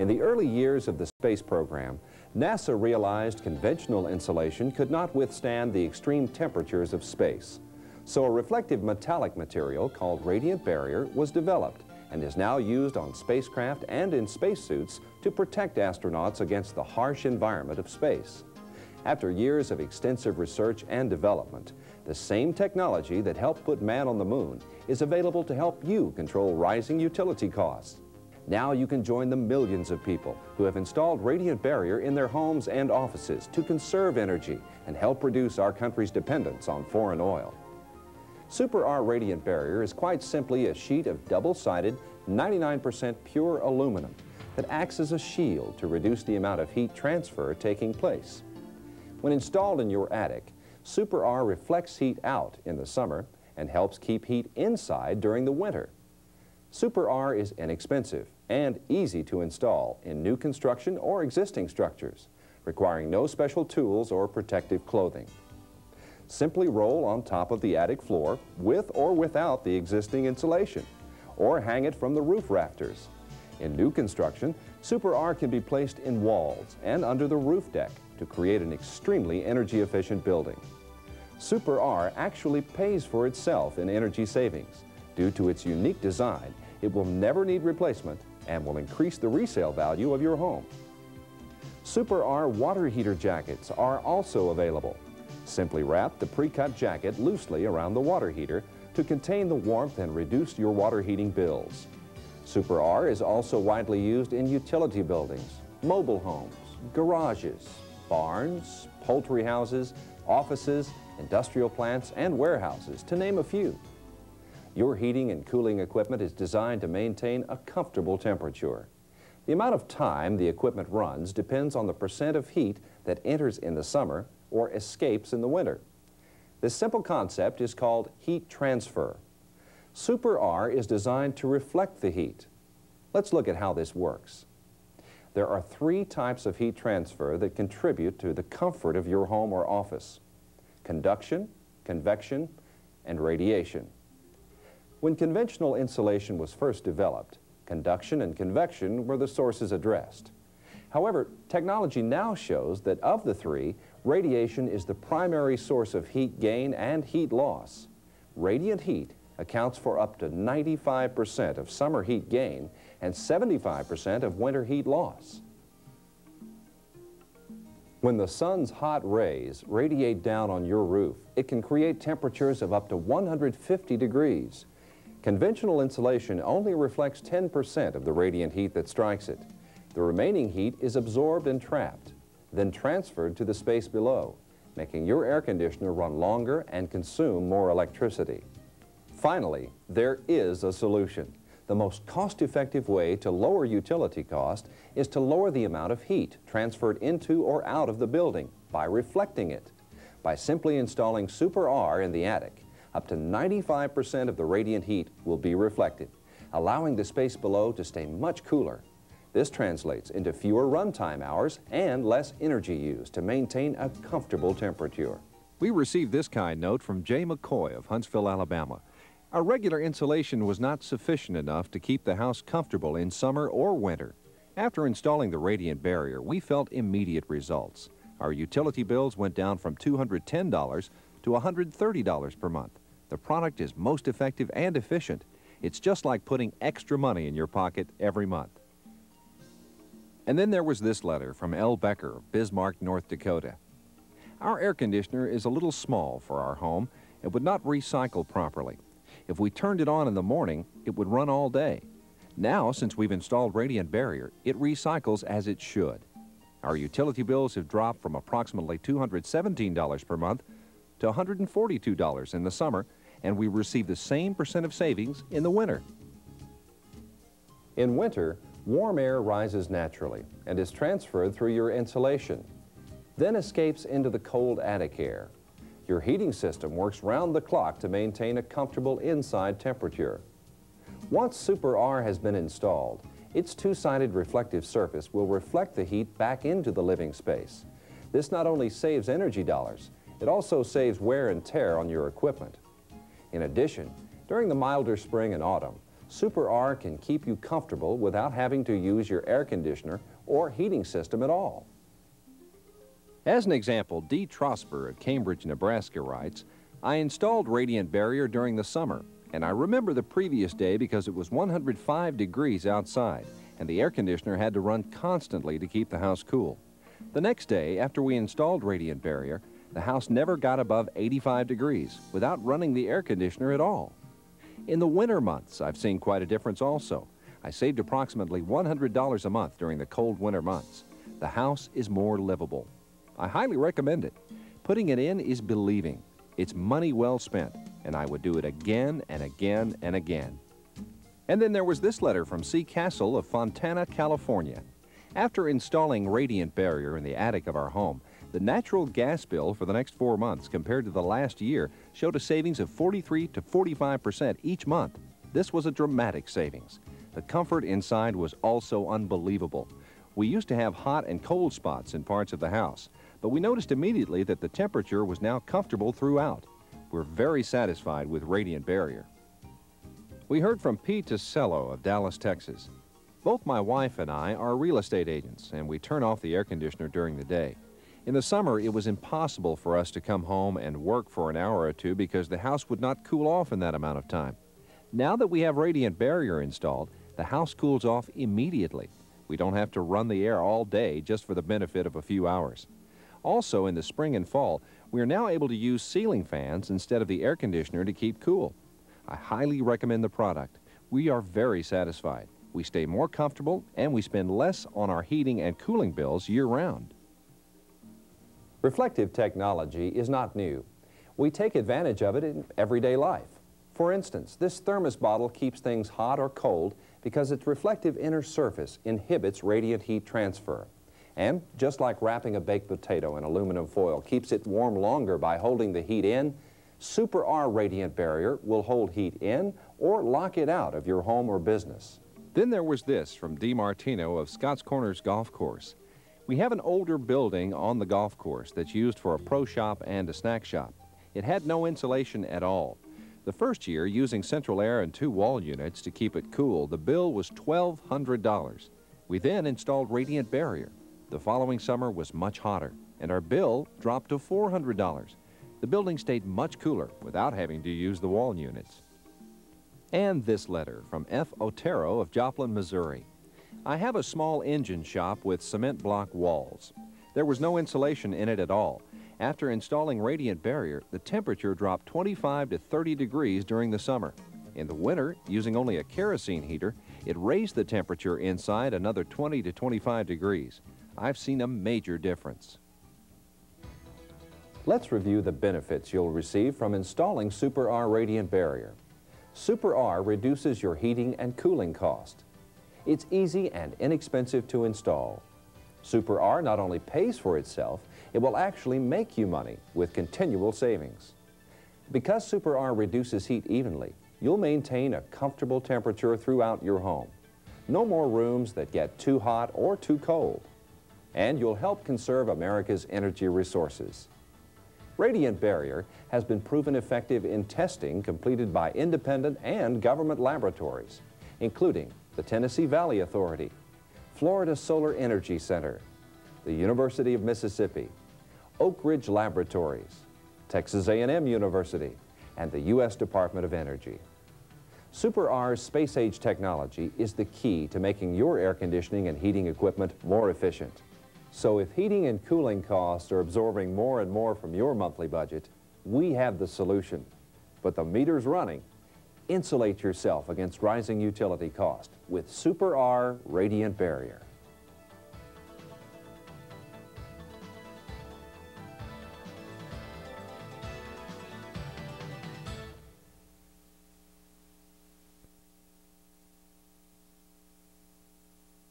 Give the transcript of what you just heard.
In the early years of the space program, NASA realized conventional insulation could not withstand the extreme temperatures of space. So a reflective metallic material called radiant barrier was developed and is now used on spacecraft and in spacesuits to protect astronauts against the harsh environment of space. After years of extensive research and development, the same technology that helped put man on the moon is available to help you control rising utility costs. Now you can join the millions of people who have installed radiant barrier in their homes and offices to conserve energy and help reduce our country's dependence on foreign oil. Super R Radiant Barrier is quite simply a sheet of double-sided, 99% pure aluminum that acts as a shield to reduce the amount of heat transfer taking place. When installed in your attic, Super R reflects heat out in the summer and helps keep heat inside during the winter. Super R is inexpensive and easy to install in new construction or existing structures, requiring no special tools or protective clothing. Simply roll on top of the attic floor with or without the existing insulation, or hang it from the roof rafters. In new construction, Super R can be placed in walls and under the roof deck to create an extremely energy-efficient building. Super R actually pays for itself in energy savings. Due to its unique design, it will never need replacement and will increase the resale value of your home. Super R water heater jackets are also available. Simply wrap the pre-cut jacket loosely around the water heater to contain the warmth and reduce your water heating bills. Super R is also widely used in utility buildings, mobile homes, garages, barns, poultry houses, offices, industrial plants, and warehouses, to name a few. Your heating and cooling equipment is designed to maintain a comfortable temperature. The amount of time the equipment runs depends on the percent of heat that enters in the summer or escapes in the winter. This simple concept is called heat transfer. Super R is designed to reflect the heat. Let's look at how this works. There are three types of heat transfer that contribute to the comfort of your home or office: conduction, convection, and radiation. When conventional insulation was first developed, conduction and convection were the sources addressed. However, technology now shows that of the three, radiation is the primary source of heat gain and heat loss. Radiant heat accounts for up to 95% of summer heat gain and 75% of winter heat loss. When the sun's hot rays radiate down on your roof, it can create temperatures of up to 150 degrees. Conventional insulation only reflects 10% of the radiant heat that strikes it. The remaining heat is absorbed and trapped, then transferred to the space below, making your air conditioner run longer and consume more electricity. Finally, there is a solution. The most cost-effective way to lower utility cost is to lower the amount of heat transferred into or out of the building by reflecting it. By simply installing Super R in the attic, up to 95% of the radiant heat will be reflected, allowing the space below to stay much cooler. This translates into fewer runtime hours and less energy used to maintain a comfortable temperature. We received this kind note from Jay McCoy of Huntsville, Alabama. Our regular insulation was not sufficient enough to keep the house comfortable in summer or winter. After installing the radiant barrier, we felt immediate results. Our utility bills went down from $210 to $130 per month. The product is most effective and efficient. It's just like putting extra money in your pocket every month. And then there was this letter from L. Becker of Bismarck, North Dakota. Our air conditioner is a little small for our home. It would not recycle properly. If we turned it on in the morning, it would run all day. Now, since we've installed Radiant Barrier, it recycles as it should. Our utility bills have dropped from approximately $217 per month to $142 in the summer, and we receive the same percent of savings in the winter. In winter, warm air rises naturally and is transferred through your insulation, then escapes into the cold attic air. Your heating system works round the clock to maintain a comfortable inside temperature. Once Super R has been installed, its two-sided reflective surface will reflect the heat back into the living space. This not only saves energy dollars, it also saves wear and tear on your equipment. In addition, during the milder spring and autumn, Super R can keep you comfortable without having to use your air conditioner or heating system at all. As an example, Dee Trosper of Cambridge, Nebraska writes, I installed radiant barrier during the summer, and I remember the previous day because it was 105 degrees outside, and the air conditioner had to run constantly to keep the house cool. The next day, after we installed radiant barrier, the house never got above 85 degrees without running the air conditioner at all. In the winter months, I've seen quite a difference also. I saved approximately $100 a month during the cold winter months. The house is more livable. I highly recommend it. Putting it in is believing. It's money well spent, and I would do it again and again and again. And then there was this letter from C. Castle of Fontana, California. After installing radiant barrier in the attic of our home, the natural gas bill for the next 4 months compared to the last year showed a savings of 43 to 45% each month. This was a dramatic savings. The comfort inside was also unbelievable. We used to have hot and cold spots in parts of the house, but we noticed immediately that the temperature was now comfortable throughout. We're very satisfied with radiant barrier. We heard from Pete Tisello of Dallas, Texas. Both my wife and I are real estate agents, and we turn off the air conditioner during the day. In the summer, it was impossible for us to come home and work for an hour or two because the house would not cool off in that amount of time. Now that we have radiant barrier installed, the house cools off immediately. We don't have to run the air all day just for the benefit of a few hours. Also, in the spring and fall, we are now able to use ceiling fans instead of the air conditioner to keep cool. I highly recommend the product. We are very satisfied. We stay more comfortable and we spend less on our heating and cooling bills year-round. Reflective technology is not new. We take advantage of it in everyday life. For instance, this thermos bottle keeps things hot or cold because its reflective inner surface inhibits radiant heat transfer. And just like wrapping a baked potato in aluminum foil keeps it warm longer by holding the heat in, Super R Radiant Barrier will hold heat in or lock it out of your home or business. Then there was this from Dee Martino of Scotts Corners Golf Course. We have an older building on the golf course that's used for a pro shop and a snack shop. It had no insulation at all. The first year, using central air and 2 wall units to keep it cool, the bill was $1,200. We then installed Radiant Barrier. The following summer was much hotter, and our bill dropped to $400. The building stayed much cooler without having to use the wall units. And this letter from F. Otero of Joplin, Missouri. I have a small engine shop with cement block walls. There was no insulation in it at all. After installing Radiant Barrier, the temperature dropped 25 to 30 degrees during the summer. In the winter, using only a kerosene heater, it raised the temperature inside another 20 to 25 degrees. I've seen a major difference. Let's review the benefits you'll receive from installing Super R Radiant Barrier. Super R reduces your heating and cooling cost. It's easy and inexpensive to install. Super R not only pays for itself, it will actually make you money with continual savings. Because Super R reduces heat evenly, you'll maintain a comfortable temperature throughout your home. No more rooms that get too hot or too cold. And you'll help conserve America's energy resources. Radiant Barrier has been proven effective in testing completed by independent and government laboratories, including the Tennessee Valley Authority, Florida Solar Energy Center, the University of Mississippi, Oak Ridge Laboratories, Texas A&M University, and the U.S. Department of Energy. Super R's space-age technology is the key to making your air conditioning and heating equipment more efficient. So if heating and cooling costs are absorbing more and more from your monthly budget, we have the solution. But the meter's running. Insulate yourself against rising utility cost with Super R Radiant Barrier.